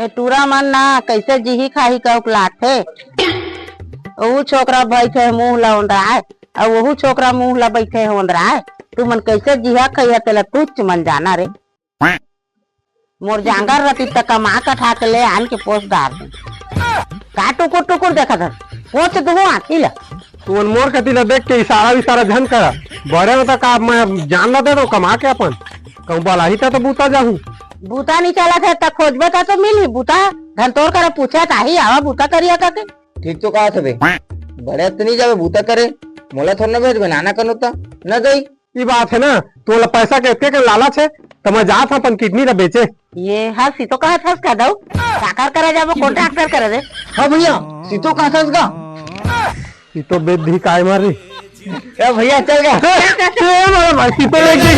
टूरा मन ना कैसे जीही खाही का उकलाथे। वो छोकरा बैठे मुंह ला रहा है और वही छोकरा मुंह ला बैठे हो रहा है। तू मन कैसे जिहा खैया तेला तुच्छ मन जाना रे। मोर जांगर रती तक कमा कठा के ले आन के पोस डाल दे। का टुकुर टुकुर देखा था पोछ दो आती ला। तू मोर कतीला देख के इशारा झन करा बड़े में तक मैं जान ला दे दो कमा के अपन कहूँ बलाही था तो बूता जाहू। बूता नहीं चला थे तक खोजबे था तो मिली बूता धन तोड़ करे पूछा ताही आवा बूता करिया करके। ठीक तो कहा था बे बड़े तो नहीं जावे बूता करे मोला थोड़ा ना भेज बनाना कनुता न गई। ये बात है ना तो पैसा के इतने के लालच है तो मैं जात अपन किडनी ला बेचे। ये हाँ सीतो कहा था उसका दो साकार करे जाबो कॉन्ट्रैक्टर करे दे। हाँ भैया सीतो कहा था उसका ये तो बेदी काय मारी क्या भैया चल गया सीतो लेके